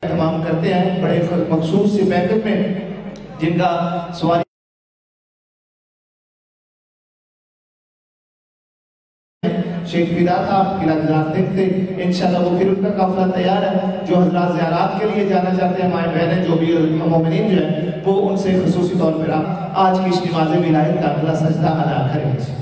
اہتمام کرتے ہیں بڑے مخصوص سی بیٹھک میں جن کا سواری شیخ فدا صاحب قلعہ گزار تھے انشاءاللہ وہ پھر ان کا قافلہ تیار ہے جو حضرات زیارات کے لیے جانا چاہتے ہیں مائیں بہنیں جو بھی مومنین جو ہیں وہ ان سے خصوصی طور پر آپ آج کی اس نماز ولایت کا اگلا سجدہ ادا کریں گے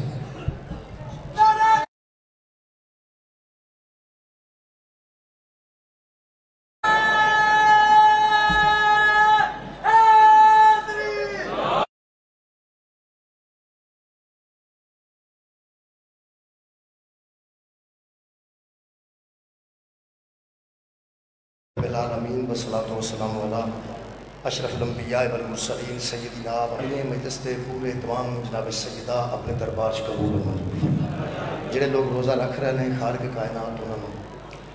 العالمین والصلاة والسلام علی اشرف الانبیاء والمرسلین سیدنا اپنے مجلس دے پورے تمام جناب سیدہ اپنے دربار چ قبول و منظور فرما جڑے لوگ روزہ رکھ رہے ہیں خالق کائنات انہوں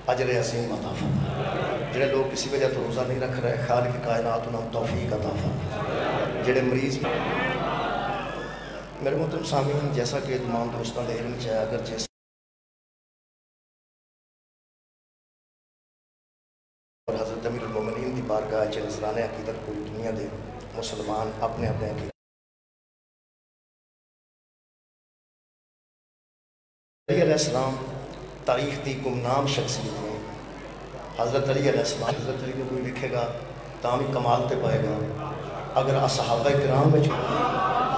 اجر عظیم عطا فرما جڑے لوگ کسی وجہ تو روزہ نہیں رکھ رہے خالق کائنات انہوں توفیق عطا فرما جڑے مریض میرے محترم سامعین جیسا کہ تمام دوستوں نے علم چاہے اگر جیسا اور حضرت امیر المومنین دی بارگاہ چ نذرانے عقیدت پوری دنیا دے مسلمان اپنے اپنے علی علیہ السلام تاریخ دی گمنام شخصیت ہیں حضرت علی علیہ السلام حضرت علی کو کوئی لکھے گا تاں بھی کمال تے پائے گا اگر اصحابہ کرام میں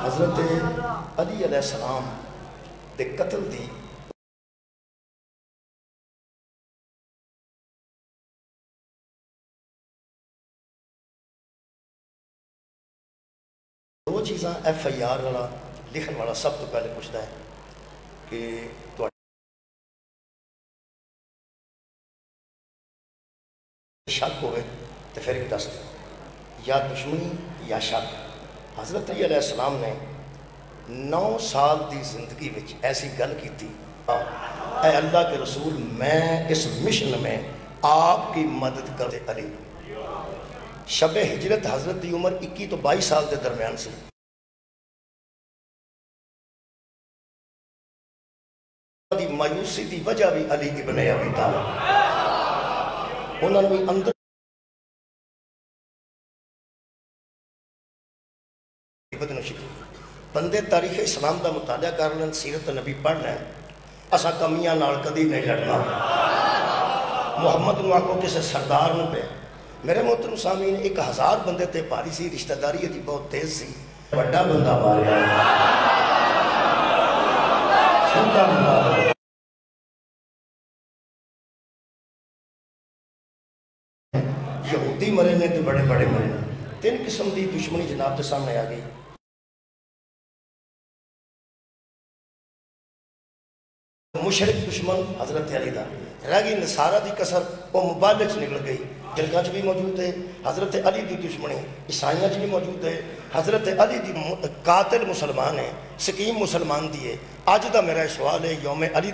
حضرت علی علیہ السلام دے قتل دی دو چیزاں ایف آئی آر والا لکھن والا سب تو پہلے پوچھتا ہے کہ شک ہوئے تو پھر ایک دست یا دشمنی یا شک حضرت علی علیہ السلام نے 9 سال دی زندگی وچ ایسی گل کی تھی اے اللہ کے رسول میں اس مشن میں آپ کی مدد کرتے علی شب ہجرت حضرت دی عمر 21 تو 22 سال دے درمیان سی دی مایوسی دی وجہ بھی علی ابن ابی طالب انہوں نے اندر بندے تاریخ اسلام دا مطالعہ کر لیں سیرت نبی پڑھ لیں اسا کمیاں نال کدی نہیں لڑنا محمد نو آکو کسے سردار نو پہ میرے محترم سامعین 1000 بندے تے پاری سی رشتہ داری دی بہت تیز سی بڑا بندہ ماریا چھوٹا بندہ یہودی مرے نے تو بڑے بڑے مرے نے 3 قسم دی دشمنی جناب کے سامنے آ گئی مشرک دشمن حضرت علی دا رہ گئی نصارہ دی کسر وہ مبالغ چ نکل گئی جرگاں چ بھی موجود ہے حضرت علی دی دشمنی عیسائیاں چ بھی موجود ہے حضرت علی دی قاتل مسلمان ہے سکیم مسلمان دی ہے آج دا میرا سوال ہے یوم علی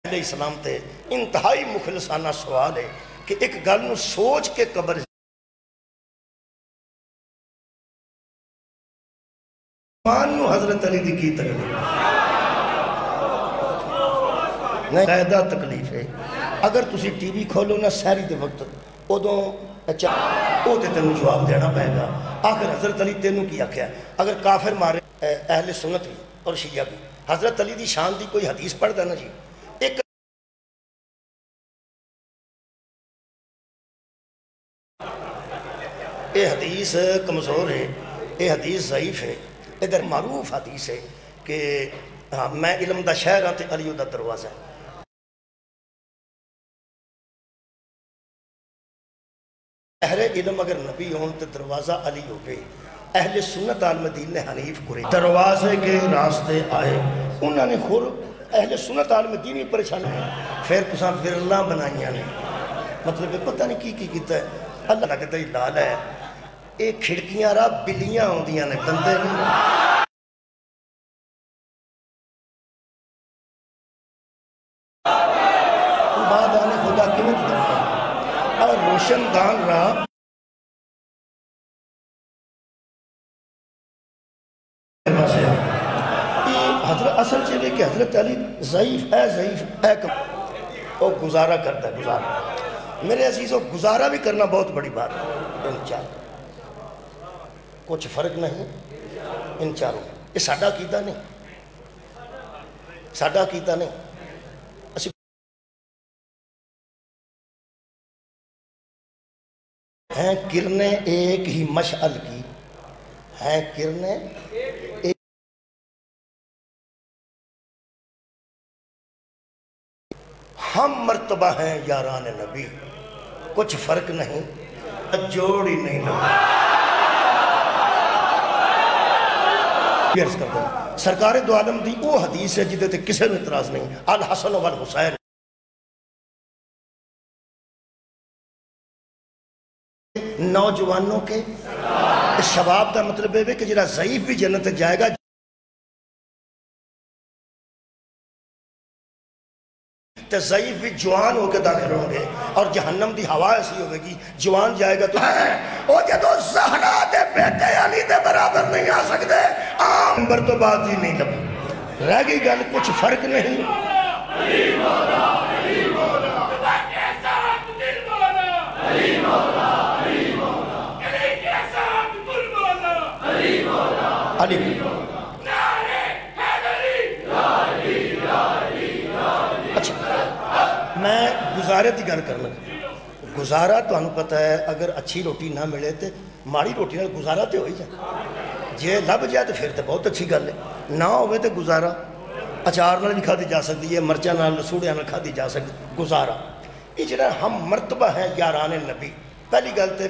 علیہ السلام تے انتہائی مخلصانہ سوال ہے کہ ایک گل نو سوچ کے قبر نو حضرت علی دی کی تکلیف نہیں قاعدہ تکلیف ہے اگر تسی ٹی وی کھولو نا سہری دے وقت ادوں اچھا او تے تینوں جواب دینا پائے گا آخر حضرت علی تینوں کی آکھیا اگر کافر مارے اہل سنت بھی اور شیعہ بھی حضرت علی دی شان دی کوئی حدیث پڑھ دینا جی ایک اے حدیث کمزور ہے اے حدیث ضعیف ہے ادھر معروف حدیث ہے کہ میں علم دا شہر ہاں تے علی دا دروازہ ہے اہل علم اگر نبی ہون تے دروازہ علی ہو گئی اہل سنت عالمدین نے حنیف قریش دروازے کے راستے آئے انہوں نے خور اہل سنت عالمدین بھی پریشان ہے پھر تساں ورلا بنائیاں نے مطلب پتہ نہیں کی کیتا ہے اللہ لگتا ہی لال ہے ایک کھڑکیاں راہ بلیاں ہوں دیاں نے بندے نہیں بعد آنے خدا کیوں کرتا اور روشن دان راہ حضرت اصل چلے کہ حضرت علی ضعیف ہے کم وہ گزارا کرتا ہے، گزارا۔ میرے عزیزوں گزارا بھی کرنا بہت بڑی بات ہے۔ ان چار کچھ فرق نہیں ان چاروں، یہ ساڈا عقیدہ نہیں، ساڈا عقیدہ نہیں۔ اسی ہیں کرنیں ایک ہی مشعل کی، ہیں کرنیں ایک، ہم مرتبہ ہیں یاران نبی، کچھ فرق نہیں، جوڑ ہی نہیں لگا۔ سرکار دو عالم دی وہ حدیث ہے جدے تے کسے میں اعتراض نہیں، الحسن والحسین نوجوانوں کے شباب دا مطلب ہے کہ جڑا ضعیف بھی جنت جائے گا، تے ضعیف بھی جوان ہو کے داخل ہوں گے، اور جہنم دی ہوا ایسی ہوئے گی جوان جائے گا تو وہ جدو زہرا دے بیٹے علی دے برابر نہیں آ سکتے، عام بر تو بات ہی نہیں لگا، رہ گئی گل کچھ فرق نہیں۔ علی مولا علی مولا علی مولا علی مولا علی مولا علی میں گزارے دی گل کرنا، گزارا تو انہوں پتہ ہے اگر اچھی روٹی نہ ملے تو ماڑی روٹی نہ گزارا تو ہو ہی جائے، جے لب جائے تو پھر تو بہت اچھی گل ہے، نہ ہوئے تو گزارا اچار نال بھی کھا دی جا سکتی ہے، مرچہ نال سوڑیاں نال کھا دی جا سکتی، گزارا۔ یہ جڑا ہم مرتبہ ہیں یاران نبی، پہلی گل تے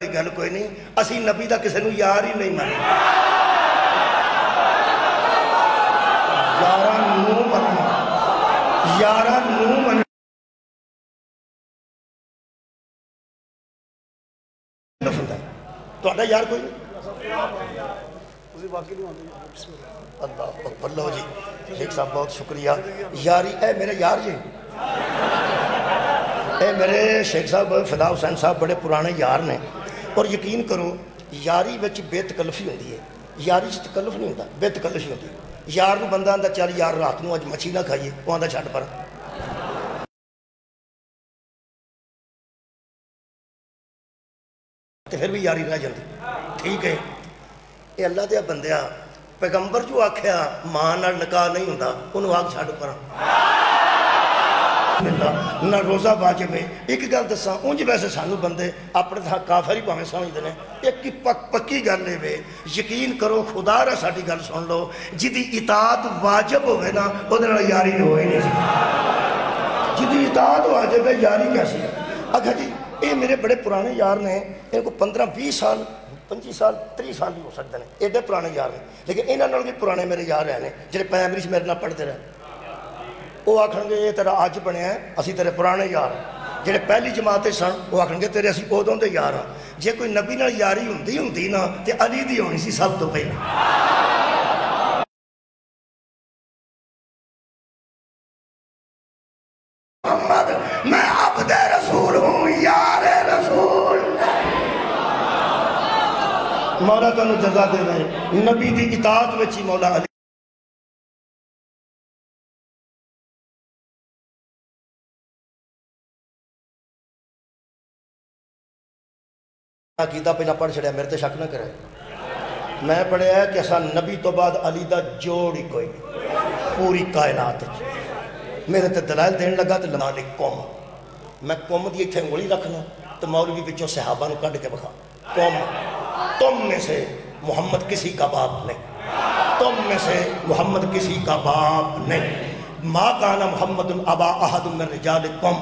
گل کوئی نہیں، اسی نبی دا کسے نو یار ہی نہیں مانے، یاران نو مننا، یاران نو مننا نفند ہے، تو اڈا یار کوئی نہیں۔ اللہ اکبر، لو جی شیخ صاحب بہت شکریہ، یاری اے میرے یار جی، اے میرے شیخ صاحب فدا حسین صاحب بڑے پرانے یار نے، اور یقین کرو یاری وچ بے تکلفی ہوتی ہے، یاری وچ تکلف نہیں ہوتا، بے تکلفی ہوتی ہے۔ یار نو بندہ آندا چل یار رات نو اج مچھی نہ کھائیے، وہ آندا چھڈ پر، تے پھر بھی یاری رہ جاندی، ٹھیک ہے۔ اے اللہ دیا بندیا، پیغمبر جو آکھیا ماں نال نکاح نہیں ہوندا، انہوں آگ چھڈ پر، نہ روزہ واجب ہے۔ ایک گل دساں، اونج ویسے سانو بندے اپنے تھا کافر ہی پاویں سمجھدے نے، ایک پکی گل ہے، یقین کرو خدا را ساڈی گل سن لو، جدی اطاعت واجب ہوئے نا اودے نال یاری ہوئی نہیں سکتی، جدی اطاعت واجب ہے یاری کیسی ہے؟ اچھا جی یہ میرے بڑے پرانے یار نے، ان کو 15-20 سال 25 سال 30 سال بھی ہو سکتے ہیں، ایڈے پرانے یار نے، لیکن انہاں نال بھی پرانے میرے یار رہے ہیں جڑے پرائمری میرے نال پڑھتے رہے، وہ آکھن گے یہ تیرا اج بنیا ہے، اسی تیرے پرانے یار جڑے پہلی جماعت سن، وہ آکھن گے تیرے اسی ادوں دے یار ہاں، جے کوئی نبی نال یاری ہوندی نا تے علی دی ہونی سی سب تو پہلے۔ محمد میں عبد رسول ہوں، یار رسول، مولا تانوں جزا دے رہے، نبی دی اطاعت وچ ہی مولا علی عقیدہ پہلا پڑھ چھڑیا، میرے تے شک نہ کرے، میں پڑھیا ہے کہ اساں نبی تو بعد علی دا جوڑ ہی کوئی نہیں پوری کائنات، میرے تے دلائل دین لگا تے لما لکھ قوم، میں قوم دی اتھے انگلی رکھنا تو مولوی بچوں صحابہ نو کڈ کے بکھا، قوم تم میں سے محمد کسی کا باپ نہیں، تم میں سے محمد کسی کا باپ نہیں، ما کان محمد ابا احد من رجالکم،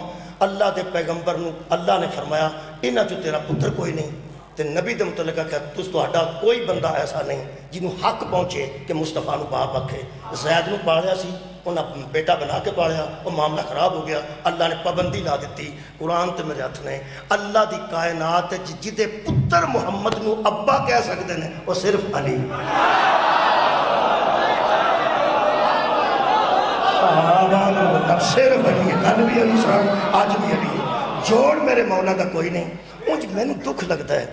اللہ دے پیغمبر نو اللہ نے فرمایا انہاں چو تیرا پتر کوئی نہیں، تے نبی دے متعلق کہ تس تہاڈا کوئی بندہ ایسا نہیں جنوں حق پہنچے کہ مصطفیٰ نو باپ آکھے، زید نو پالیا سی انہاں بیٹا بنا کے پالیا، وہ معاملہ خراب ہو گیا، اللہ نے پابندی لا دیتی، قرآن تے میرے ہاتھ نے اللہ دی کائنات جدے پتر محمد نو ابا کہہ سکتے ہیں وہ صرف علی، صرف علی ہے، کل بھی علی سان آج بھی علی ہے، جوڑ میرے مولا دا کوئی نہیں۔ مجھ میں نے دکھ لگتا ہے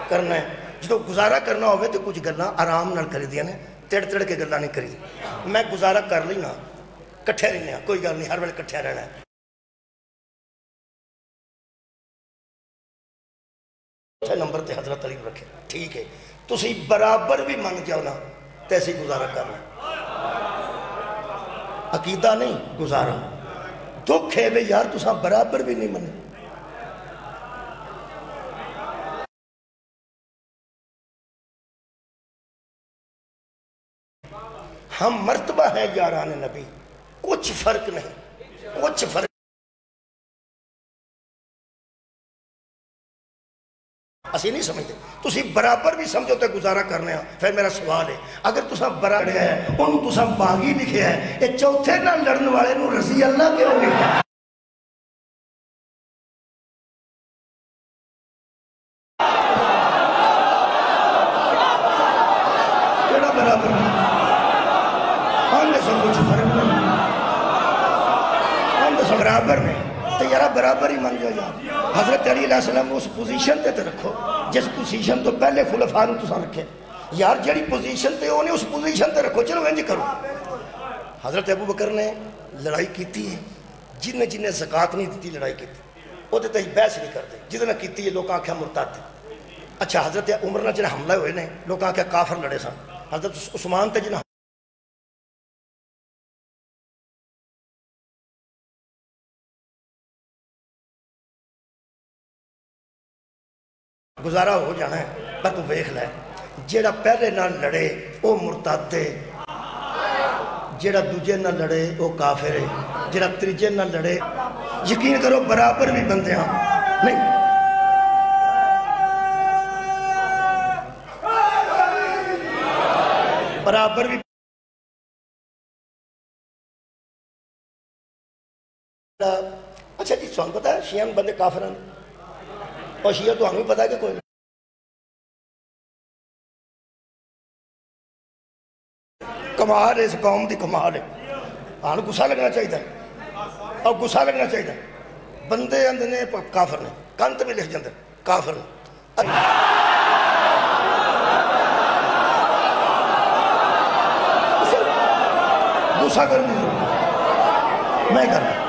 کرنا ہے جو گزارا کرنا ہوئے تو کچھ گلاں آرام نال کری دیا نے تڑ تڑ کے گلاں نہیں کری دی میں گزارا کر لینا کٹھے رہنے ہیں کوئی گل نہیں ہر ویلے کٹھے رہنا ہے نمبر تے حضرت علی رکھے ٹھیک ہے تسی برابر بھی منگ جاؤ نا تیسی گزارا کرنا عقیدہ نہیں گزارا دکھ ہے بے یار تساں برابر بھی نہیں منے ہم مرتبہ ہے یاران نبی کچھ فرق نہیں کچھ فرق اسی نہیں سمجھتے تسی برابر بھی سمجھو تے گزارا کرنے ہیں پھر میرا سوال ہے اگر تساں برابر ہے انہوں تساں باغی لکھے ہے یہ چوتھے نہ لڑن والے نو رضی اللہ کیوں لکھا کیڑا برابر نہیں آنگے سے کچھ فرق نہیں آنگے سے برابر نہیں تو یارا برابر ہی مان جا یار حضرت علی علیہ السلام اس پوزیشن تے رکھو جس پوزیشن تو پہلے خلفاء نے تساں رکھے یار جڑی پوزیشن تے انہیں اس پوزیشن تے رکھو چلو انج کرو حضرت ابو بکر نے لڑائی کیتی ہے جن نے زکات نہیں دیتی لڑائی کیتی وہ تے بحث نہیں کرتے جس نے کیتی ہے لوگ آنکھیں مرتد اچھا حضرت عمر نے جنہیں حملہ ہوئے نے لوگ آنکھیں کافر لڑے سن حضرت عثمان تے جنہیں گزارا ہو جانا ہے پر تو ویکھ لے جیڑا پہلے نہ لڑے وہ مرتد ہے جیڑا دوجے نہ لڑے وہ کافر ہے جیڑا تیجے نہ لڑے یقین کرو برابر بھی بندے ہاں نہیں برابر بھی اچھا جی سوال پتا ہے شیعہ بندے کافران اور شیعہ تو ہمیں پتا ہے کہ کوئی نہیں کمال ہے اس قوم دی کمال ہے آن گسا لگنا چاہیے اور گسا لگنا چاہیے بندے اندر نے کافر نے کانت بھی لکھ جاندے کافر نے گسا کرنے ضرور میں کرنا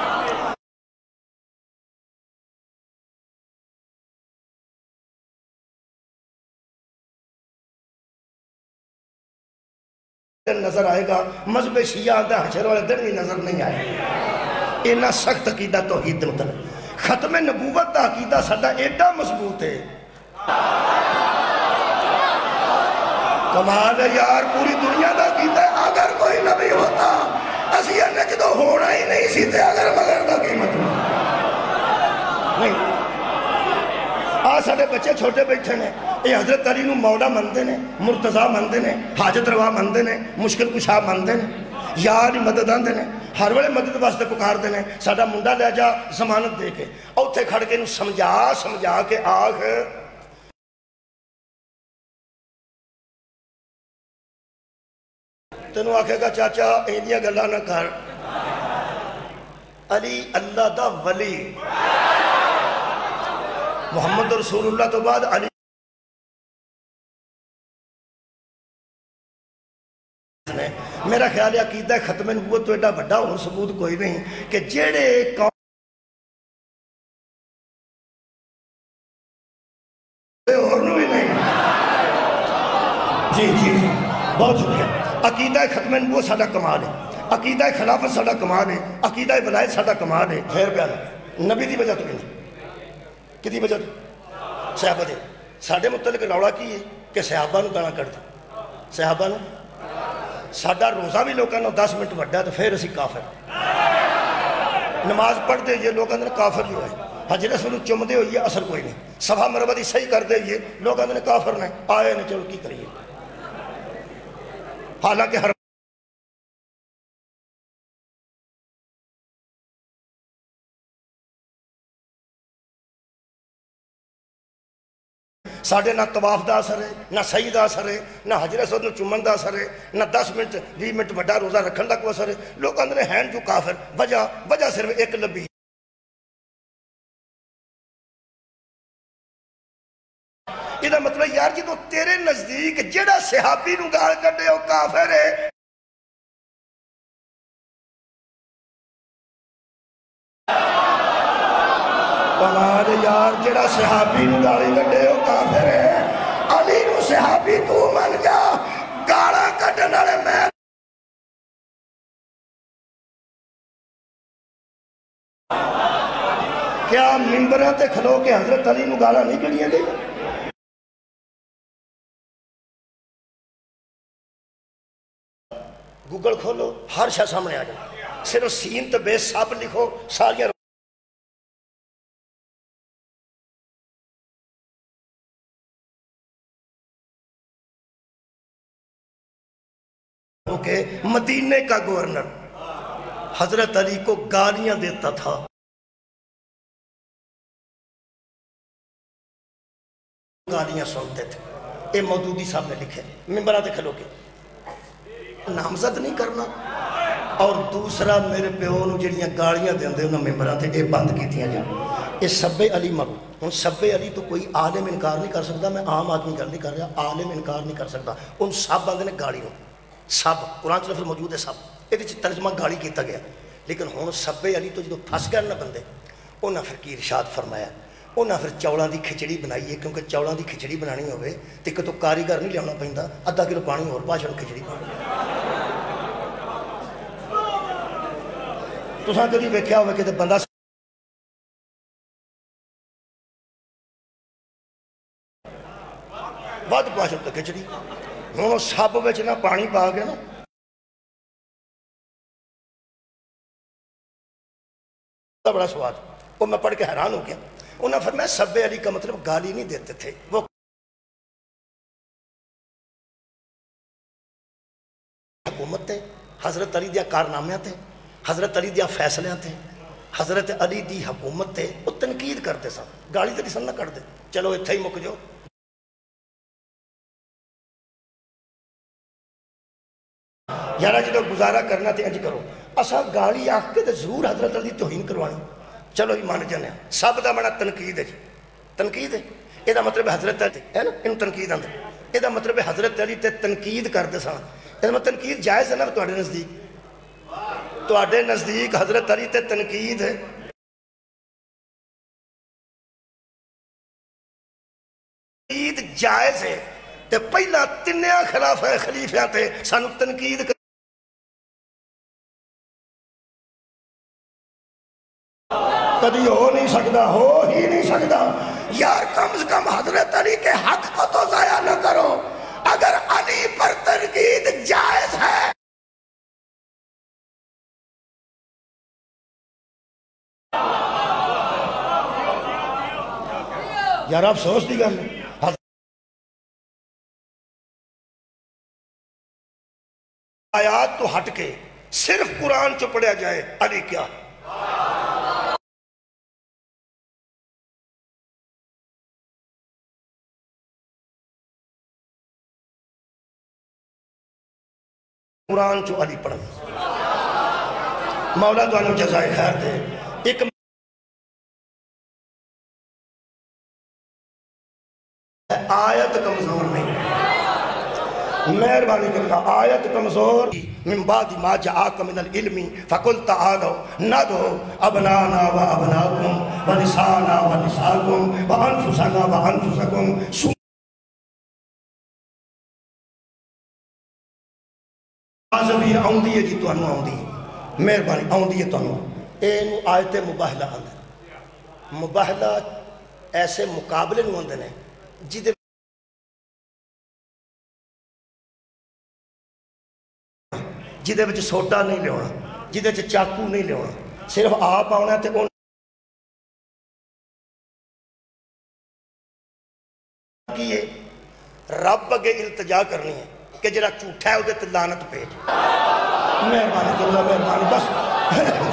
نظر آئے گا مذہب شیعہ آتا ہے حشر والے دن بھی نظر نہیں آئے اینا سخت عقیدہ توحید مطلب ختم نبوت دا عقیدہ ساڈا ایڈا مضبوط ہے کمال ہے یار پوری دنیا دا عقیدہ ہے اگر کوئی نبی ہوتا اسی انہیں جدو ہونا ہی نہیں سیتے اگر مگر دا قیمت نہیں سارے بچے چھوٹے بیٹھے نے یہ حضرت علی نو مولا مندے نے مرتضی مندے نے حاجت روا مندے نے مشکل کشا مندے نے یار مدد آندے نے ہر ویلے مدد واسطے پکار دے نے ساڈا منڈا لے جا ضمانت دے کے اوتھے کھڑ کے سمجھا کے آخ تینوں آکھے گا چاچا ایندیاں گلاں نہ کر علی اللہ دا ولی محمد رسول اللہ تو بعد علی میرا خیال ہے عقیدہ ختم نبوت تو ایڈا بڑا اور ثبوت کوئی نہیں کہ جیڑے قوم اور بھی نہیں جی جی جی بہت شکریہ عقیدہ ختم نبوت ساڈا کمال ہے عقیدہ خلافت ساڈا کمال ہے عقیدہ ولایت ساڈا کمال ہے خیر بیان نبی دی وجہ تو نہیں کدی وجہ صحابہ دے ساڑھے متعلق روڑا کی ہے کہ صحابہ نو گانا کر دیں صحابہ نو ساڑھا روزہ بھی لوگاں نو 10 منٹ وڈا تو پھر اسی کافر نماز پڑھ دے یہ لوگاں نے کافر جو ہے حجرت سنو چم دے ہوئی ہے اثر کوئی نہیں صفحہ مربع دی صحیح کر دے یہ لوگاں نے کافر نے آئے نے چلو کی کریے حالانکہ ہر ساڑھے نہ طواف دا اثر ہے نہ صحیح دا اثر ہے نہ حجرت سنو چمن دا اثر ہے نہ 10 منٹ 20 منٹ بڑا روزہ رکھن دا کو اثر ہے لوگ اندر ہیں جو کافر وجہ صرف ایک لبی یہ مطلب یار جدو تیرے نزدیک جڑا صحابی نو گال کڈے وہ کافر ہے، کمال یار جڑا صحابی نو گالی کڈے وہ کافر ہے، علی نو صحابی تو من جا، گالا کڈن والے میں کیا ممبراں تے کھلو کے حضرت علی نو گالا نہیں کڈیاں گئی؟ گوگل کھولو ہر شاہ سامنے آ جائے، صرف سین تے بے سب لکھو ساریاں کہ مدینے کا گورنر حضرت علی کو گالیاں دیتا تھا، گالیاں سنتے تھے۔ اے مودودی صاحب نے لکھے، ممبرات کھلو کے نامزد نہیں کرنا، اور دوسرا میرے پیو نو جڑیاں گالیاں دیندے انہاں ممبرات اے بند کیتیاں جان۔ اے سب علی مرو، ان سب علی تو کوئی عالم انکار نہیں کر سکتا، میں عام آدمی گل نہیں کر رہا، عالم انکار نہیں کر سکتا، ان سب بندے نے گالی ہو، سب قرآن چ لفظ موجود ہے سب، یہ ترجمہ گالی کیتا گیا، لیکن ہوں سب علی تو جدو پھس گئے نا بندے، انہاں پھر کی ارشاد فرمایا، انہاں پھر چولاں دی کھچڑی بنائی ہے، کیونکہ چولاں دی کھچڑی بنانی ہوئے تو ایک تو کاریگر نہیں لیانا پیندا، آدھا کلو پانی اور پاشا کھچڑی بنانی۔ تساں کدی ویکھیا ہوئے کہ بندہ ود پاشا تو کھچڑی، ہوں سب وچ نہ پانی پا کے نا بڑا سواد، وہ میں پڑھ کے حیران ہو گیا۔ انہاں فرمایا سب علی کا مطلب گالی نہیں دیتے تھے، وہ حکومت تھے، حضرت علی دیا کارنامے تھے، حضرت علی دیا فیصلے تھے، حضرت علی دی حکومت تھے، وہ تنقید کرتے سن، گالی تے سن نہ کر دے، چلو اتھے ہی مک جو۔ یارا جدو گزارا کرنا تے انج کرو، اسا گالی آکھ کے تے ضرور حضرت علی توہین کروانی، چلو ہی مان جانے سب دا بڑا تنقید ہے جی، تنقید ہے، یہ دا مطلب حضرت علی ہے نا، انہوں تنقید آندے، یہ دا مطلب حضرت علی تے تنقید کرتے سن، یہ مطلب تنقید جائز ہے نا تواڈے نزدیک، تواڈے نزدیک حضرت علی تے تنقید ہے، تنقید جائز ہے، تے پہلا تنیا خلافہ خلیفیاں تے سانو تنقید کدی ہو نہیں سکتا، ہو ہی نہیں سکتا۔ یار کم از کم حضرت علی کے حق کو تو ضائع نہ کرو، اگر علی پر تنقید جائز ہے یار افسوس دی گل آیات تو ہٹ کے صرف قرآن چو پڑھیا جائے علی کیا قرآن چو علی پڑھنا، مولا دوانو جزائے خیر دے۔ ایک آیت کمزور نہیں، مہربانی کرنا آیت کمزور من بعد ما جاءک من العلم فقل تعالوا ندعو ابنانا و ابناکم و نسانا و نساکم و انفسنا و انفسکم۔ آزوی آؤندی ہے جی تو انو آؤندی ہے، مہربانی آؤندی ہے تو انو اینو آیت مباہلہ آندے، مباہلہ ایسے مقابلے نو آندے نے جدے جدے وچ سوٹا نہیں لے ہونا، جدے وچ چاکو نہیں لے ہونا، صرف آپ آنا تے ان کیے رب اگے التجا کرنی ہے کہ جڑا جھوٹا ہے ادھے تے لعنت بھیج۔ مہربانی کرنا، مہربانی بس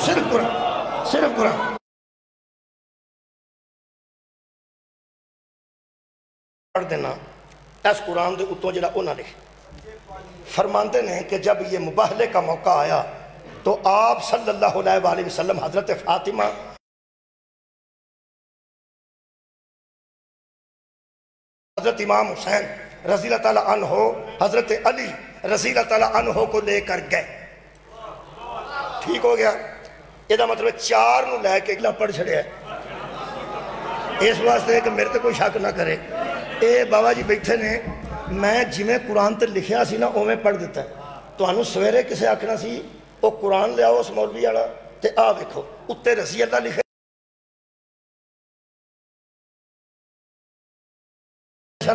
صرف قرآن، صرف قرآن پڑھ دینا۔ اس قرآن دے اتوں جڑا انہاں لکھے فرماندے نے کہ جب یہ مباہلے کا موقع آیا تو آپ صلی اللہ علیہ وآلہ وسلم حضرت فاطمہ حضرت امام حسین رضی اللہ تعالیٰ عنہ حضرت علی رضی اللہ تعالیٰ عنہ کو لے کر گئے. ٹھیک ہو گیا. یہ مطلب 4 نو لے کے اگلا پڑھ چھڑے ہے. اس واسطے کہ میرے تے کوئی شک نہ کرے. اے بابا جی بیٹھے نے میں جویں قرآن تے لکھیا سی نا اوویں پڑھ دیتا ہے. تانوں سویرے کسے آکھنا سی او قرآن لے آؤ اس مولوی والا تے آ ویکھو اُتے رضی اللہ لکھے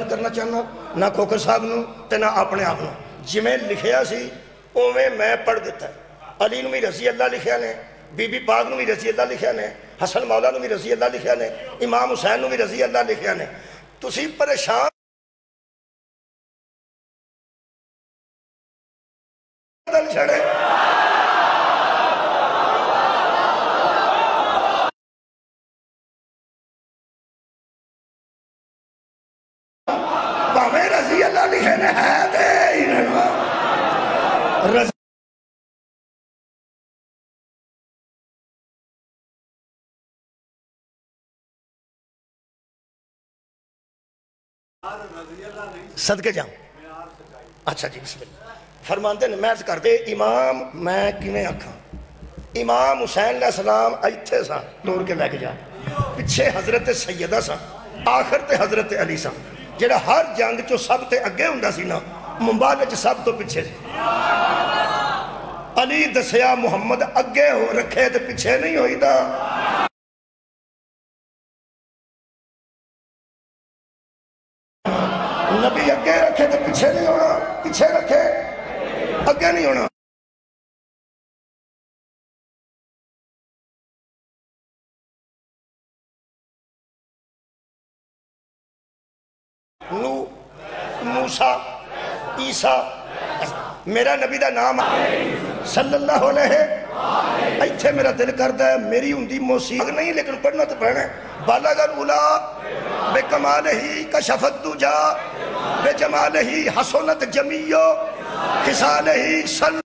کرنا چاہنا نہ کھوکر صاحب نو تے نہ اپنے آپ نو جویں لکھیا سی اوویں میں پڑھ دیتا ہے. علی نو بھی رضی اللہ لکھیا نے, بی بی پاک نو بھی رضی اللہ لکھیا نے, حسن مولا نو بھی رضی اللہ لکھیا نے, امام حسین نو بھی رضی اللہ لکھیا نے. تسی پریشان دل چھڑے باویں رضی اللہ لکھے نے ہے دے رضی صدقے جاؤں. اچھا جی بسم اللہ. فرماندے نے میں کر دے امام میں کیویں آکھاں امام حسین علیہ السلام ایتھے سن توڑ کے لے کے جا پیچھے حضرت سیدہ سن آخر تے حضرت علی سن جڑا ہر جنگ چو سب تے اگے ہوندا سی نا مبارک سب تو پیچھے سی. علی دسیا محمد اگے ہو رکھے تے پیچھے نہیں ہوئی دا. نبی اگے رکھے تے پیچھے نہیں ہونا, پیچھے رکھے اگے نہیں ہونا. نو موسیٰ عیسیٰ میرا نبی دا نام صلی اللہ علیہ ایتھے میرا دل کردہ ہے میری ہندی موسیقی نہیں لیکن پڑھنا تو پڑھنا ہے. بالغ الاولیاء بکمالہی کشفت الدجا بجمالہی حسنت جمیع خصالہی صلو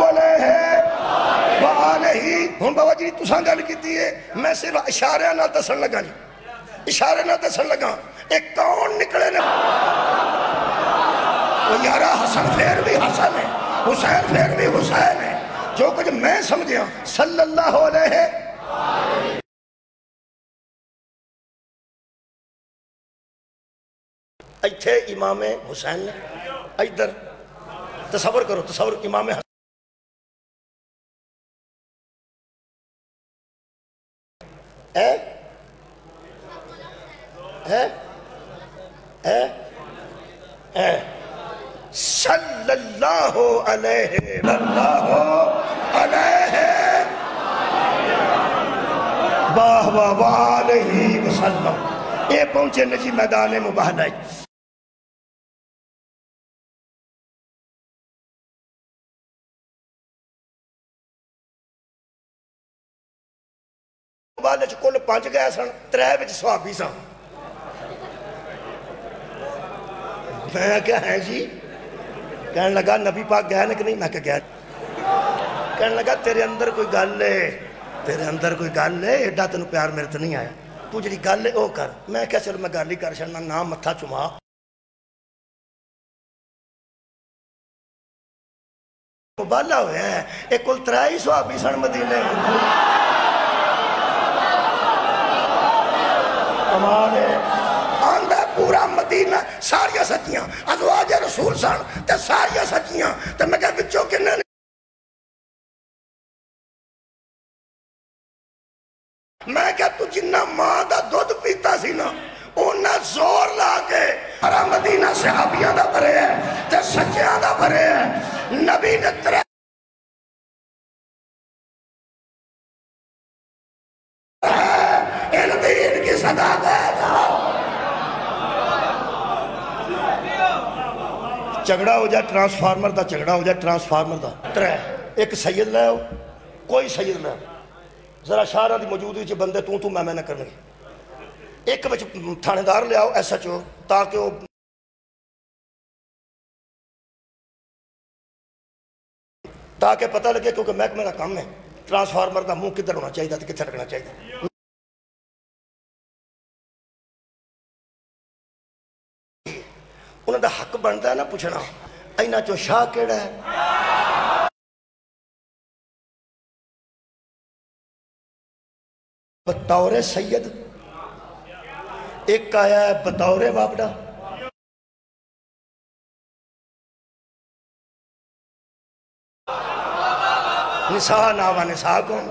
علیہ وآلہی. ہن بابا جی تساں گل کیتی ہے میں صرف اشارے نہ دسن لگا جی اشارے نہ دسن لگا. ایک کون نکلے نے وہ یارا حسن پھر بھی حسن ہے, حسین پھر بھی حسین ہے. جو کچھ میں سمجھیا صلی اللہ علیہ ایتھے امام حسین نے ادھر تصور کرو تصور امام حسین صلی اللہ علیہ وآلہ وسلم. اے پہنچے نجی میدان مباہلہ. مباہلہ کل 5 گئے سن 3 وچ صحابی سن. میں کیا ہے جی کہنے لگا نبی پاک گئے کہ نہیں میں کہا گیا. کہنے لگا تیرے اندر کوئی گل ہے تیرے اندر کوئی گل ہے ایڈا تینوں پیار میرے تو نہیں آیا تو جڑی گل ہے او کر. میں کہا چلو میں گل ہی کر چھڑنا نام متھا چما. مبالہ ہویا ہے ایک کل 3 صحابی سن مدینے. کمال ہے آندہ پورا مدینہ ساریاں سچیاں ازواج رسول سن تے ساریاں سچیاں. تے میں کہا بچوں کنے میں کہا تو جنہ ماں دا دودھ پیتا سی نا اونا زور لا کے ہرا مدینہ صحابیاں دا بھرے ہے تے سچیاں دا بھرے ہے. نبی نے 3 ان دین کی صدا دے دا. جھگڑا ہو جائے ٹرانسفارمر دا جھگڑا ہو جائے ٹرانسفارمر دا 3 ایک سید لے ہو کوئی سید لے ہو ذرا شارہ دی موجودی چ بندے تو میں نہ کرنے. ایک بچ تھانے دار لے آؤ ایسا چو تاکہ وہ تاکہ پتہ لگے کیونکہ محکمے کا کام ہے ٹرانسفارمر کا منہ کدھر ہونا چاہیے تو کتنے رکھنا چاہیے. انہوں دا حق بنتا ہے نا پوچھنا اینا چو شاہ کیڑا ہے. بطور سید ایک آیا ہے بطور وابڈا. نساءنا و نساءکم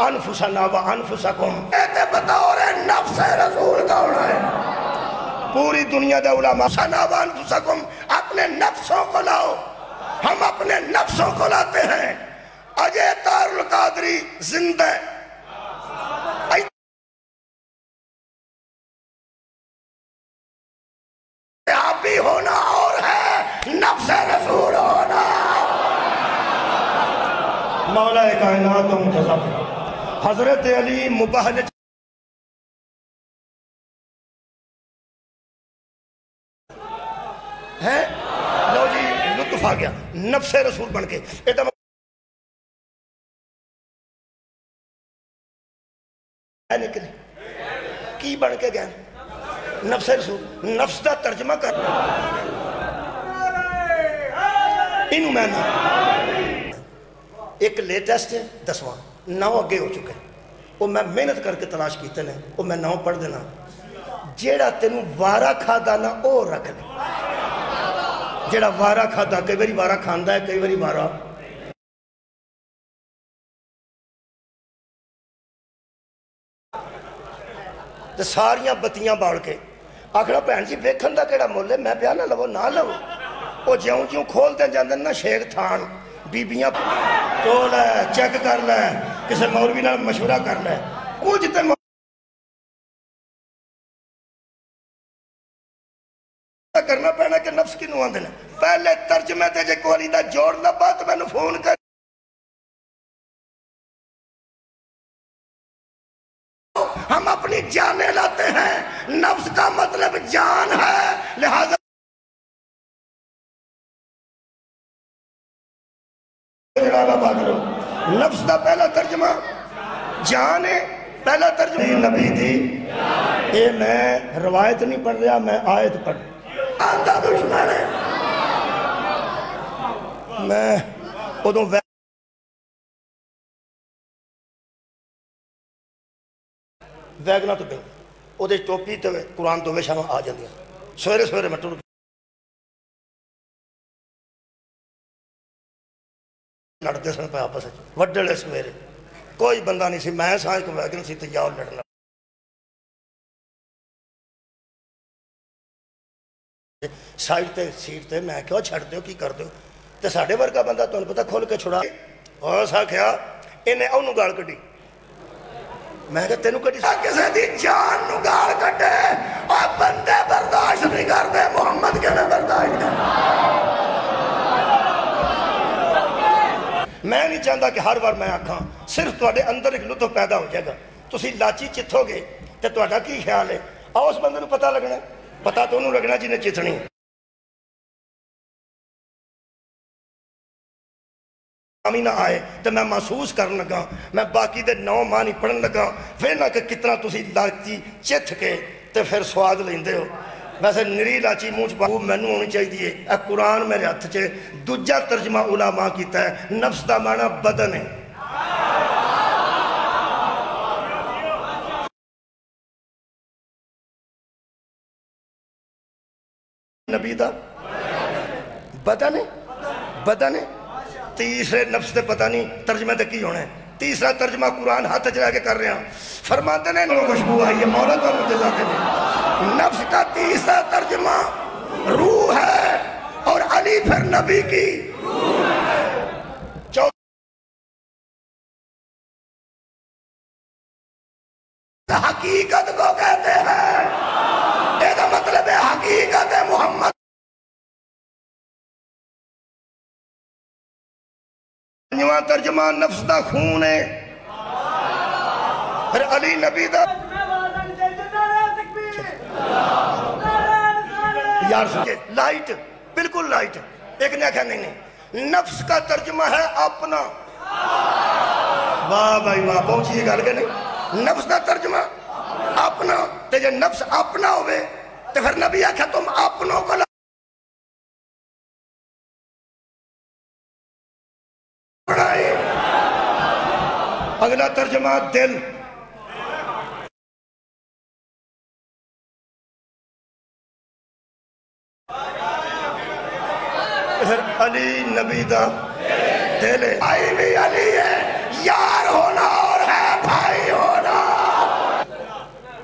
انفسنا و انفسکم. ایتے بطور نفس رسول کون ہے؟ پوری دنیا دے علماء سنا و انفسکم اپنے نفسوں کو لاؤ. ہم اپنے نفسوں کو لاتے ہیں. اجے تار القادری زندہ آپ بھی ہونا اور ہے نفس رسول ہونا. مولا کائنات و متصف حضرت علی مبہل ہے. لو جی لطف آ گیا نفس رسول بن کے. نکلے کی بن کے گئے نفس رسول. نفس دا ترجمہ کر انہوں میں ایک لیٹسٹ ہے 10واں 9 اگے ہو چکے وہ میں محنت کر کے تلاش کیتے ہیں وہ میں 9 پڑھ دینا. جیڑا تینوں وارا کھادا نا او رکھ لے. جیڑا وارا کھادا کئی باری وارا کھاندا ہے کئی باری وارا تے ساریاں بتیاں بال کے آکھنا بہن جی ویکھن دا کیڑا مول ہے میں پیا نہ لو نہ لو. وہ جیوں جیوں کھولتے جاندے نا شیخ تھان بیبیاں تو لے چیک کر لے کسی مولوی نال مشورہ کر لے کچھ تے کرنا پینا کہ نفس کی نواں دینا. پہلے ترجمے تے جے کولی دا جوڑ لبا تو میں نے فون کر. ہم اپنی جانیں لاتے ہیں. نفس کا مطلب جان ہے لہذا نفس دا پہلا ترجمہ جان ہے. پہلا ترجمہ نبی دی اے میں روایت نہیں پڑھ رہا میں آیت پڑھ آندہ دشمن ہے. میں ادھوں ویگنا تو بہن او دے ٹوپی تے قرآن دو شامہ آ جاندیا سویرے سویرے میں ٹور لڑتے سن پہ آپس وڈڑے سویرے کوئی بندہ نہیں سی. میں سائیں کو ویگن سی تیار لڑنا سائڈ تے سیٹ تے میں کیوں چھڑ دیو کی کر دیو تے ساڑھے ورگا بندہ تو انہوں پتہ کھول کے چھڑا اور سا کیا انہیں اونو گاڑ کٹی. میں کہا تینوں کٹی سا کسے دی جان نو گاڑ کٹے اور بندے برداشت نہیں کر دے محمد کے میں برداشت کر. میں نہیں چاہتا کہ ہر بار میں آکھاں صرف تواڈے اندر ایک لطف پیدا ہو جائے گا. تسی لاچی چتھو گے تے تواڈا کی خیال ہے آؤ اس بندے نو پتہ لگنا پتہ تو انہوں لگنا جنہیں چتھنی. نہ آئے تو میں محسوس کرن لگا میں باقی دے 9 ماہ نہیں پڑھن لگا پھر نہ کہ کتنا تسی لاچی چتھ کے تے پھر سواد لیندے ہو. ویسے نری لاچی مونچ پاؤ مینوں ہونی چاہیے. اے قرآن میرے ہاتھ چے دوجا ترجمہ علماء کیتا ہے. نفس دا معنی بدن ہے. نبی دا بدن ہے بدن ہے. تیسرے نفس دے پتہ نہیں ترجمہ دے کی ہونا ہے. تیسرا ترجمہ قرآن ہاتھ چلا کے کر رہے ہیں فرماتے ہیں انہوں خوشبو آئی ہے مولا تو مجزاتے ہیں. نفس کا تیسرا ترجمہ روح ہے اور علی پھر نبی کی حقیقت کو کہتے ہیں. یہ کا مطلب ہے حقیقت ہے محمد. ترجمہ نفس دا خون ہے پھر علی نبی دا یار سکے لائٹ بالکل لائٹ. ایک نے کہا نہیں نفس کا ترجمہ ہے اپنا واہ بھائی واہ پہنچیے گل کہ نہیں نفس دا ترجمہ اپنا تے جے نفس اپنا ہوئے تے پھر نبی آکھا تم اپنوں کو بڑھائے اگلا ترجمہ دل پھر علی نبی دا دل ہے بھائی بھی علی ہے یار ہونا اور ہے بھائی ہونا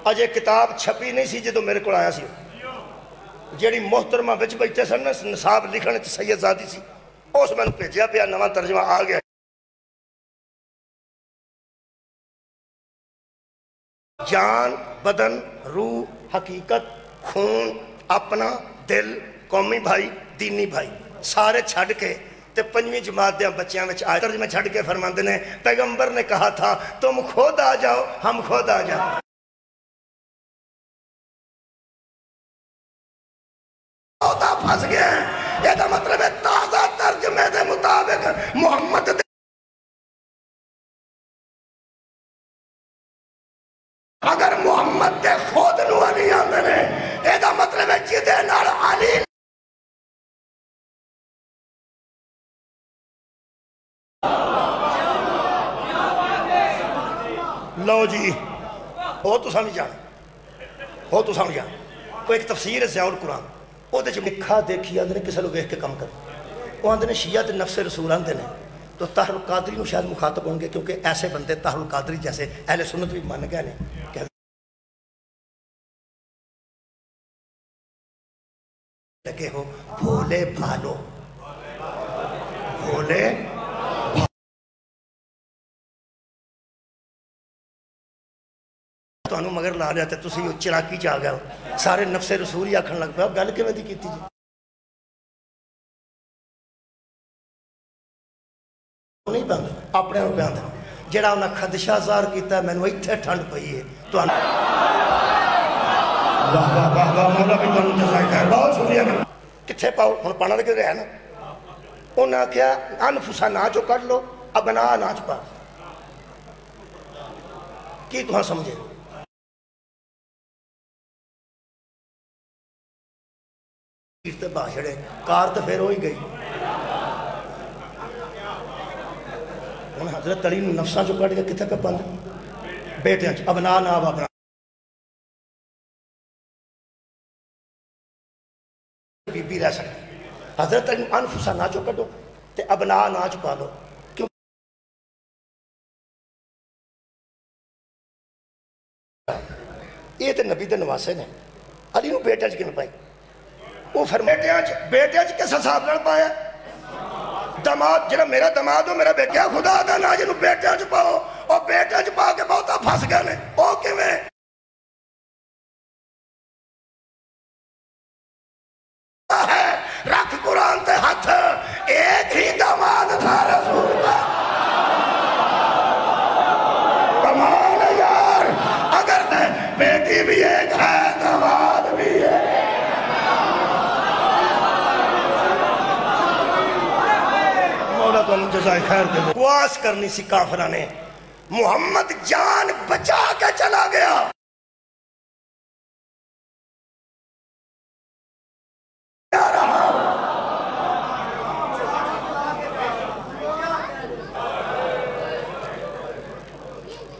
اجے کتاب چھپی نہیں سی جدو میرے کو آیا سی جیڑی محترمہ بچ بیٹھے سن نصاب لکھنے سید زادی سی اس میں بھیجیا پیا نواں ترجمہ آ گیا جان بدن روح حقیقت خون اپنا دل قومی بھائی دینی بھائی سارے چھڑ کے تے پنجویں جماعت دے بچیاں وچ آئے ترجمہ چھڑ کے فرماندے نے پیغمبر نے کہا تھا تم خود آ جاؤ ہم خود آ جاؤ ہوتا پھنس گیا ہے یہ دا مطلب ہے تازہ ترجمے دے مطابق محمد دے اگر محمد دے خود نو علی آندے نے یہ دا مطلب ہے جدے نال علی لو جی ہو تو سمجھ جان کوئی ایک تفسیر ہے ضیاء القرآن وہ دے جو لکھا دیکھی آندے نے کسے لوگ ایک کے کم کر وہ آندے نے شیعہ تے نفس رسول آندے نے تو طاہر القادری نو شاید مخاطب ہوں گے کیونکہ ایسے بندے طاہر القادری جیسے اہل سنت بھی مان گئے نے لگے ہو بھولے بھالو بھولے تو انہوں مگر لا لیا تھے تسی چراکی چاہ گیا ہو سارے نفس رسول ہی آکھن لگ پہ اب گل کے میں دی کیتی جی نہیں باندھا اپنے روپے آندھا جڑا انہاں خدشہ زار کیتا ہے میں نے وہ اتھے ٹھنڈ پئی ہے تو انہاں واہ واہ واہ مولا بھی تو انہوں جزائی خیر بہت شکریہ کتھے پاؤ ہم پانا دے کے رہے ہیں نا انہاں کیا انفسا ناچو کر لو ابنا ناچ پا کی تو ہاں سمجھے تے باشڑے کار تو پھر ہو ہی گئی انہیں حضرت علی نفساں جو کٹ کے کتھے پہ پند بیٹے ہیں ابنا ناب ابنا بی بی رہ سکتے حضرت علی انفسا ناچو کٹو تے ابنا ناچ پالو کیوں یہ تے نبی دے نواسے نے علی نو بیٹے چکے میں پائی وہ بیٹے کس حساب لڑ پایا دماد جنہا میرا دماد ہو میرا بیٹیا خدا دا نا جنہوں بیٹے چ پاؤ اور بیٹے چ پا کے بہتا پھنس گئے او کہ میں رکھ قرآن تے ہاتھ ایک ہی دماد تھا رسول کا کمال ہے یار اگر بیٹی بھی ایک ہے دماد بھی ہے تو انہوں جزائے خیر دے قواس کرنی سی کافرہ نے محمد جان بچا کے چلا گیا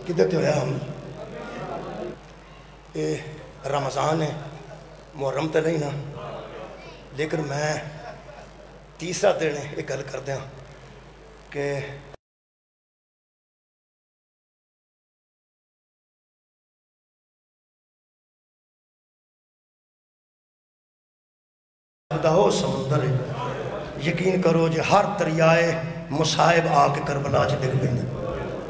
کدھر تو ہے ہم رمضان ہے محرم تو نہیں نا لیکن میں تیسرا دن ایک گل کر دیا کہ دہو سمندر یقین کرو جے ہر دریائے مصائب آ کے کربلا چ ڈگ پہ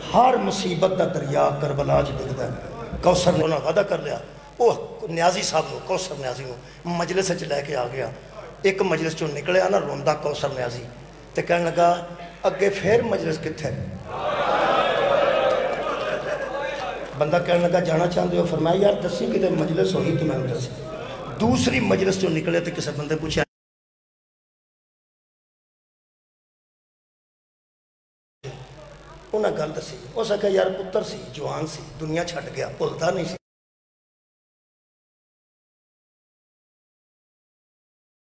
ہر مصیبت دا دریا کربلا چ ڈگتا ہے کوثر نے انہوں نے وعدہ کر لیا وہ نیازی صاحب کو کوثر نیازی کو مجلس چ لے کے آ گیا ایک مجلس چوں نکلے نا روندا کوثر نیازی تے کہنے لگا اگے پھر مجلس کتھے بندہ کہنے لگا جانا چاہتے ہو فرمایا یار دسی کدھر مجلس ہوئی تو میں دسی دوسری مجلس جو نکلے تو کسی بندے پوچھا انہیں گل دسی اس آخیا یار پتر سی جوان سی دنیا چھڈ گیا بھولتا نہیں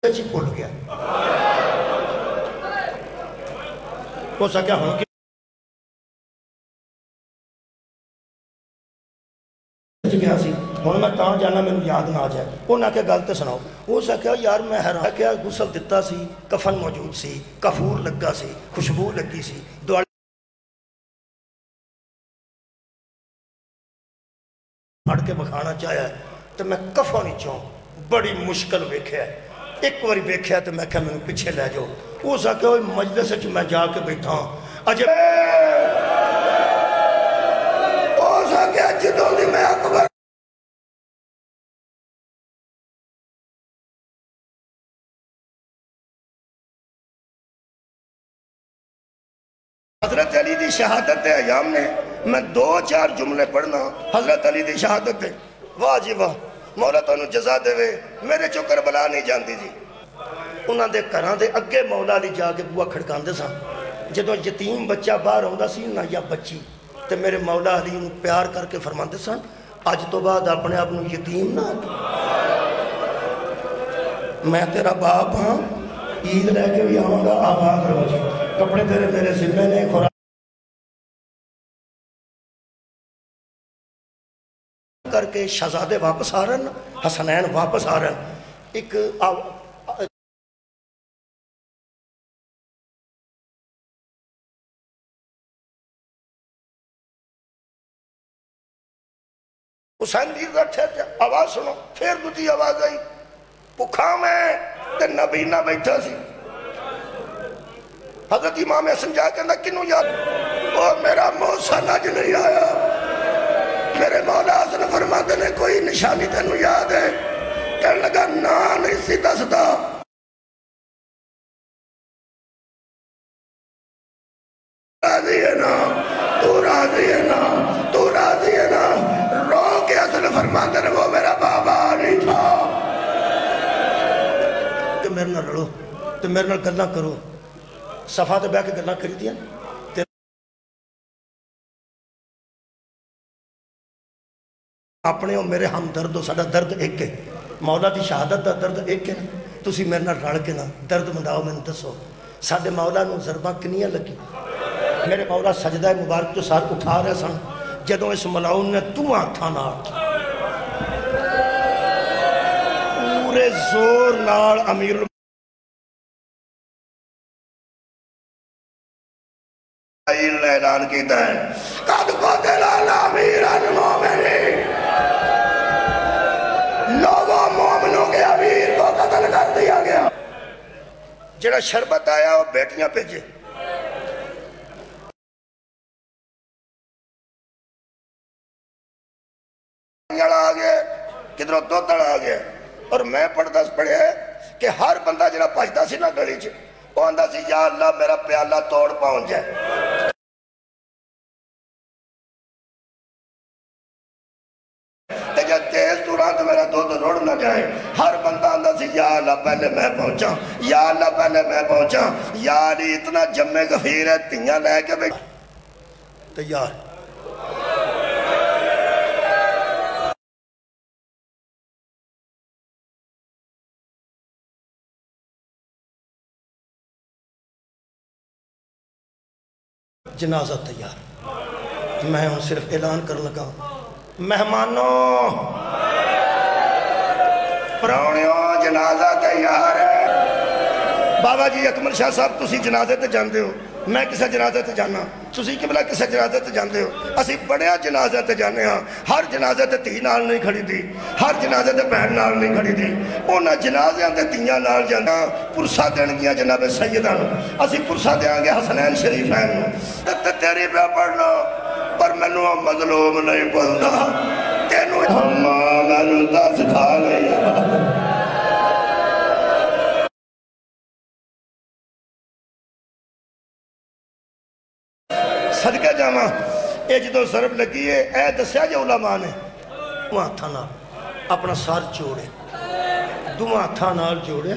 سی بھول گیا اس آخیا ہوں گیا سی ہوں میں تاں جانا مینوں یاد نہ آ جائے انہیں آخیا گل تو سناؤ اس آخیا یار میں حیران کیا غسل دتا سی کفن موجود سی کفور لگا سی خوشبو لگی سی دوالے پڑھ کے بکھانا چاہیا تو میں کفن وچوں بڑی مشکل ویکھیا ایک باری ویکھیا تو میں کہا میں پیچھے لے جاؤ اس آخیا مجلس وچ میں جا کے بیٹھا اجے اس آخیا جدوں دی میں اکبر حضرت علی دی شہادت دے ایام نے میں 2-4 جملے پڑھنا حضرت علی دی شہادت دے واہ جی واہ مولا تانوں جزا دے وے میرے چو کربلا نہیں جاندی جی انہاں دے گھراں دے اگے مولا علی جا کے بوا کھڑکاندے سن جدوں یتیم بچہ باہر آوندا سی نہ یا بچی تے میرے مولا علی نوں پیار کر کے فرماندے سن اج تو بعد اپنے آپ نوں یتیم نہ آکھ میں تیرا باپ ہاں عید لے کے بھی آؤں گا آباد رہو جی کپڑے تیرے میرے ذمے نے خوراک کر کے شہزادے واپس آ رہے ہیں حسنین واپس آ رہے ہیں ایک حسین دیر بیٹھے آواز سنو پھر دوسری آواز آئی پکھا میں تے نبینا بیٹھا سی حضرت امام حسن جا کے اندر کنوں یاد اور میرا موسیٰ نج نہیں آیا میرے مولا حسن فرماتے نے کوئی نشانی تینوں یاد ہے کہنے لگا نا نہیں سی دستا راضی ہے نا تو راضی ہے نا تو راضی ہے نا رو کے حسن فرماتے نے وہ میرا بابا نہیں تھا کہ میرے نہ لڑو تو میرے نہ گلنا کرو صفحہ تے بیٹھ کے گلاں کری دیا اپنے اور میرے ہم درد ہو ساڈا درد ایک ہے مولا دی شہادت دا درد ایک ہے تسی میرے نال رل کے نا درد منداؤ میں دسو ساڈے مولا نوں ضرباں کنیاں لگی میرے مولا سجدہ مبارک تو سار اٹھا رہے سن جدوں اس ملاؤن نے دواں ہتھاں نال پورے زور نال امیر اعلان کیتا ہے قد قتل الامیر المومنین لوگوں مومنوں کے امیر کو قتل کر دیا گیا جڑا شربت آیا وہ بیٹیاں بھیجے آگئے کدھروں دو تڑ آگئے اور میں پڑھتا پڑھے کہ ہر بندہ جڑا پہنچتا سی نا گلی چ وہ آندہ سی یا اللہ میرا پیالہ توڑ پہنچ جائے جب تیز دوران تو میرا دودھ روڑ نہ جائے ہر بندہ آندہ سی یا اللہ پہلے میں پہنچا یا اللہ پہلے میں پہنچا یا علی اتنا جمع غفیر ہے تیاں لے کے بیٹھ تیار جنازہ تیار میں ہوں صرف اعلان کر لگا مہمانوں پراؤنیوں جنازہ تیار ہے بابا جی اکمل شاہ صاحب تسی جنازے تے جاندے ہو میں کسے جنازے تے جانا تسی قبلہ کسے جنازے تے جاندے ہو اسی بڑیا جنازے تے جانے ہاں ہر جنازے تے تھی نال نہیں کھڑی دی ہر جنازے تے بہن نال نہیں کھڑی دی انہاں جنازے تے تیاں نال جانا پرسہ دین گیا جناب سیدان اسی پرسہ دیں گے حسنین شریفین تے تیری پہ پڑھنا پر منو مظلوم نہیں بولتا تینو ہمارا دس کھا گئی صدقہ جامع اے جدو ضرب لگی ہے اے دسیا جو علماء نے دعا ہتھاں نال اپنا سر جوڑے دعا ہتھاں نال جوڑے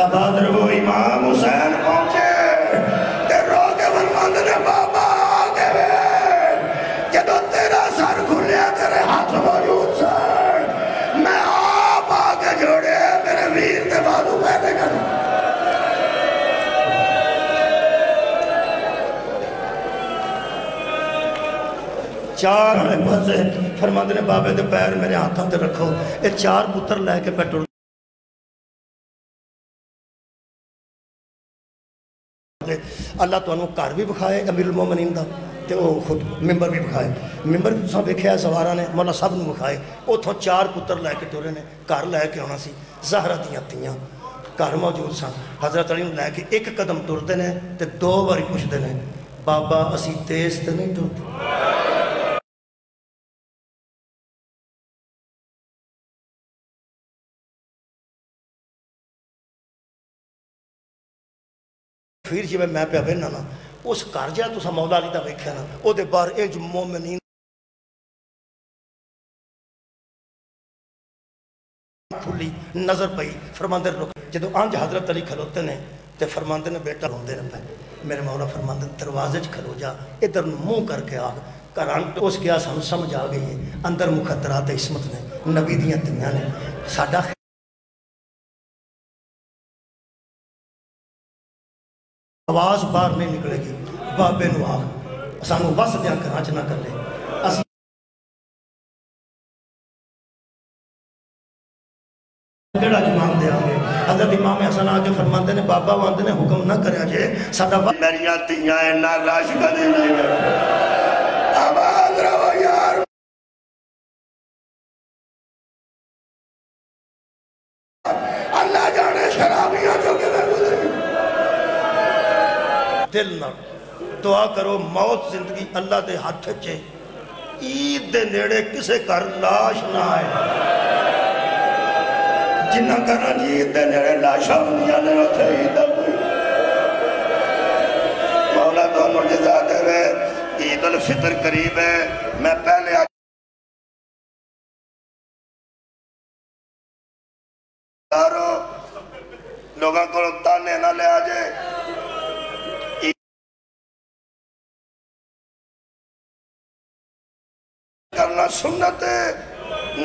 آباد رہو امام حسین پہنچے تے چار آنے پاسے فرماتے نے بابے دے پیر میرے ہاتھوں تے رکھو، یہ چار پتر لے کے پہ ٹر اللہ تو انہوں گھر بھی بکھائے امیر المومنین دا تے وہ خود ممبر بھی بکھائے، ممبر بھی تساں ویکھیا سوارا نے مولا صاحب نے بکھائے، اتھوں چار پتر لے کے ٹرے نے، گھر لے کے آنا سی، زہرا دیاں تیاں گھر موجود سن، حضرت علی لے کے ایک قدم ٹردے نے تے دو باری پوچھتے نے بابا اسی تیز تے نہیں ٹرتے؟ پھر جی میں پہ بہنا نا اس گھر جا تسا مولا علی دا ویکھیا نا او دے باہر اج مومنین کھلی نظر پئی، فرماندے رک جدو انج حضرت علی کھلوتے نے تے فرماندے نے بیٹا روندے نے پے، میرے مولا فرماندے دروازے چ کھلو جا ادھر منہ کر کے آ گھران اس گیا سانو سمجھ آ گئی ہے اندر مخدرات عصمت نے نبی دیاں تیاں نے ساڈا آواز باہر نہیں نکلے گی، بابے نو آگ سانو بس دیاں کراچ نہ کر لے اسی کیڑا امام دے آگے حضرت امام حسن آگے فرماندے نے بابا واندے نے حکم نہ کریا جے ساڈا میریاں تیاں نہ لاش کدے نہیں آواز رہو یار اللہ جانے شرابیاں جو کہ میں گزری دل نہ دعا کرو موت زندگی اللہ دے ہاتھ چے عید دے نیڑے کسے کر لاش نہ آئے جنہ کرنا جی عید دے نیڑے لاشاں دنیا نے اتھے عید ہوئی مولا تو معجزہ دے رہے عید الفطر قریب ہے میں پہلے لوگاں کو تانے نہ لے آجے کرنا سنت ہے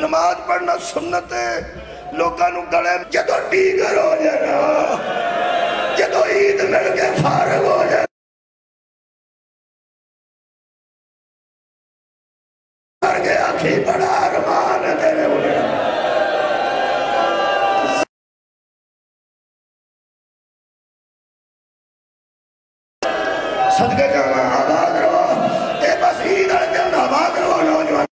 نماز پڑھنا سنت ہے لوگاں نو گلے جدو ٹیگر ہو جانا جدو عید مل کے فارغ ہو جانا مر گیا کھی بڑا ارمان ہے تیرے ہوئے صدقے جانا آباد رہو اے بس عید آنے دن آباد رہو نوجوان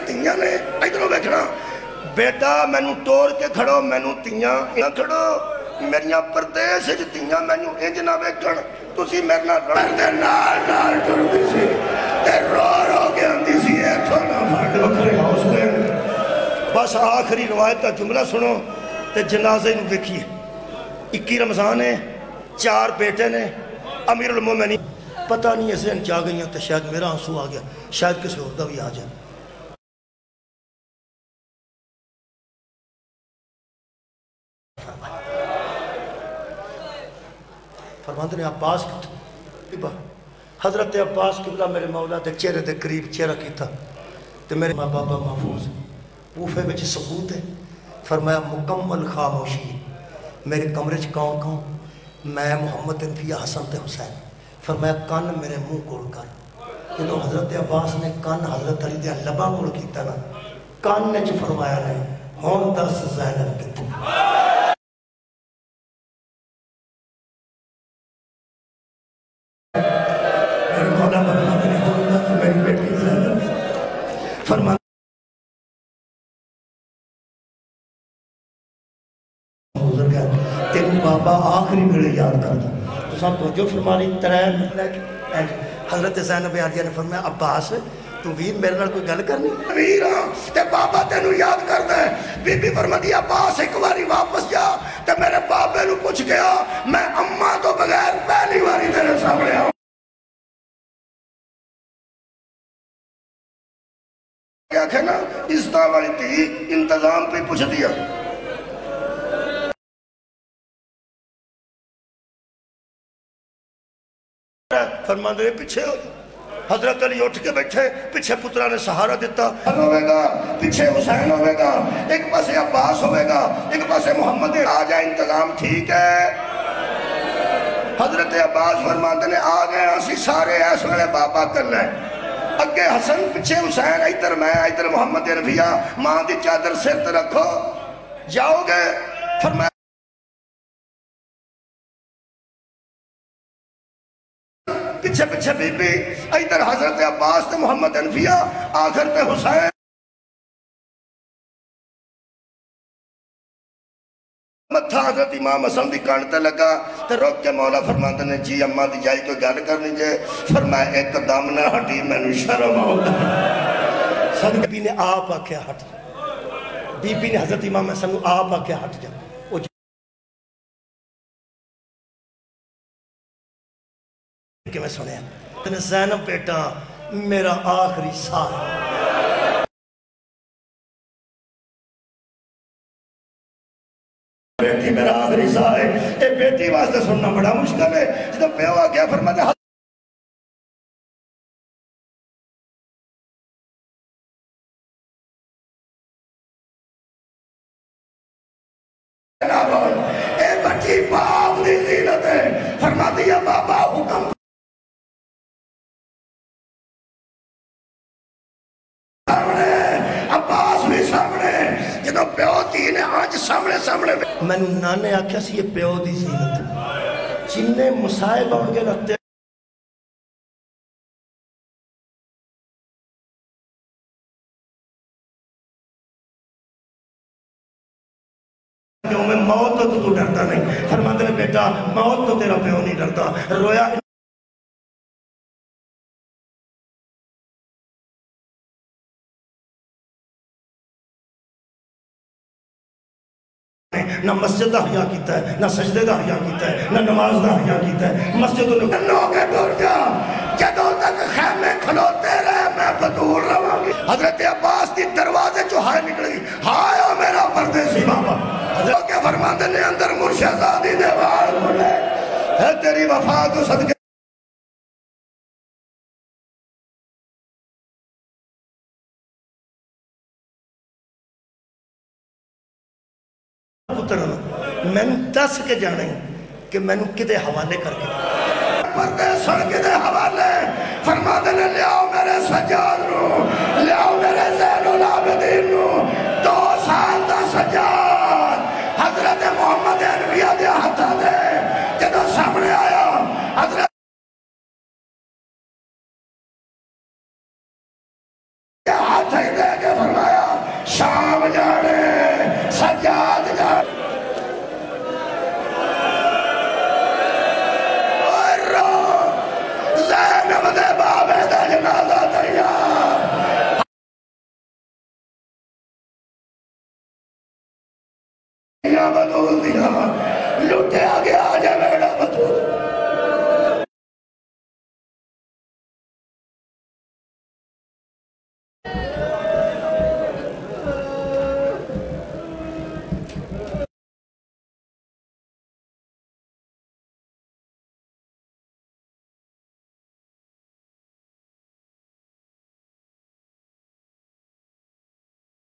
تیاں نے ادھروں بیٹھنا بیٹا مینوں توڑ کے کھڑو مینوں تیاں نہ کھڑو میریاں پردیس وچ تیاں مینوں انج نہ ویکھن تسی میرے نال لڑدے نال ٹردی سی تے رو رو کے آندی سی ایتھوں نہ پھڑ وکھرے ہاؤس میں بس آخری روایت کا جملہ سنو تے جنازے نوں ویکھیے 21 رمضان ہے 4 بیٹے نے امیر المومنین پتہ نہیں ایسے ان چاہ گئیاں تے شاید میرا آنسو آ گیا شاید کسی اور دا بھی آ جائے فرماندے نے عباس کتا حضرت عباس قبلہ میرے مولا دے چہرے دے قریب چہرہ کیتا تے میرے ماں بابا محفوظ کوفے وچ ثبوت ہے فرمایا مکمل خاموشی میرے کمرے چ کون کون میں محمد انفیہ حسن تے حسین فرمایا کان میرے منہ کوڑ کر جدو حضرت عباس نے کان حضرت علی دے لباں کوڑ کیتا نا کان نے چ فرمایا نہیں ہون دس زینب کتے فرمان حضور کہا تیرے بابا آخری میرے یاد کرتا تو سب توجہ فرمانی ترین حضرت زینب عالیہ نے فرمایا عباس تو ویر میرے نال کوئی گل کرنی ویراں تے بابا تینوں یاد کردا ہے بی بی فرماتی عباس ایک باری واپس جا تے میرے بابے نو پوچھ گیا میں اماں تو بغیر پہلی باری تیرے سامنے آؤں کیا کہنا اس طرح والی تھی انتظام پہ پوچھ دیا فرمان دے پیچھے ہو حضرت علی اٹھ کے بیٹھے پیچھے پترہ نے سہارا دیتا ہوئے گا پیچھے حسین ہوئے گا ایک پاسے عباس ہوئے گا ایک پاسے محمد آ جائے انتظام ٹھیک ہے حضرت عباس فرماتے نے آ گئے اسی سارے اس ویلے بابا کرنا ہے اگے حسن پیچھے حسین ادھر میں ادھر محمد رفیع ماں دی چادر سر تے رکھو جاؤ گے فرمایا پیچھے پیچھے بی بی ادھر حضرت عباس تے محمد رفیع آخر تے حسین متھا حضرت امام حسن دی کان تے لگا تے روک کے مولا فرماتے نے جی اماں دی جائی کوئی گل کرنی جے فرمایا ایک دم نہ ہٹی مینوں شرم آؤں صدقہ بی نے آپ آکھیا ہٹ بی بی نے حضرت امام حسن کو آپ آکھیا ہٹ جا کہ میں سنیا تنے زینب بیٹا میرا آخری سال بیٹی میرا آخری سال ہے اے بیٹی واسطے سننا بڑا مشکل ہے جب پہ ہوا کیا فرماتے اے بچی باپ دی زینت ہے فرما دیا بابا حکم عباس بھی سامنے جدو پیو تھی نے آج سامنے میں نے نانے آکھیا سی یہ پیو دی زینت جننے مسائب آنگے لگتے میں موت تو ڈرتا نہیں فرماتے نے بیٹا موت تو تیرا پیو نہیں ڈرتا رویا نہ مسجد دا حیا کیتا ہے نہ سجدے دا حیا کیتا ہے نہ نماز دا حیا کیتا ہے مسجد نو کے ٹور جا جدوں تک خیمے کھلوتے رہے میں بدور رہا حضرت عباس دی دروازے جو ہائے نکل گئی ہائے او میرا پردیسی بابا حضرت کے فرماتے نے اندر مرشد آدھی دیوار کھلے ہے تیری وفا تو صدقے میں دس کے جانے کہ میں کدے حوالے کر کے پردے سن کدے حوالے فرما دینے لے آؤ میرے سجاد نو لے آؤ میرے زین العابدین نو 2 سال دا سجاد حضرت محمد انبیاء دے ہاتھا دے جدو سامنے آیا حضرت ہاتھ ہی دے کے فرمایا شام جانے سجاد جانے بدول دیا لٹے آگے آ جائے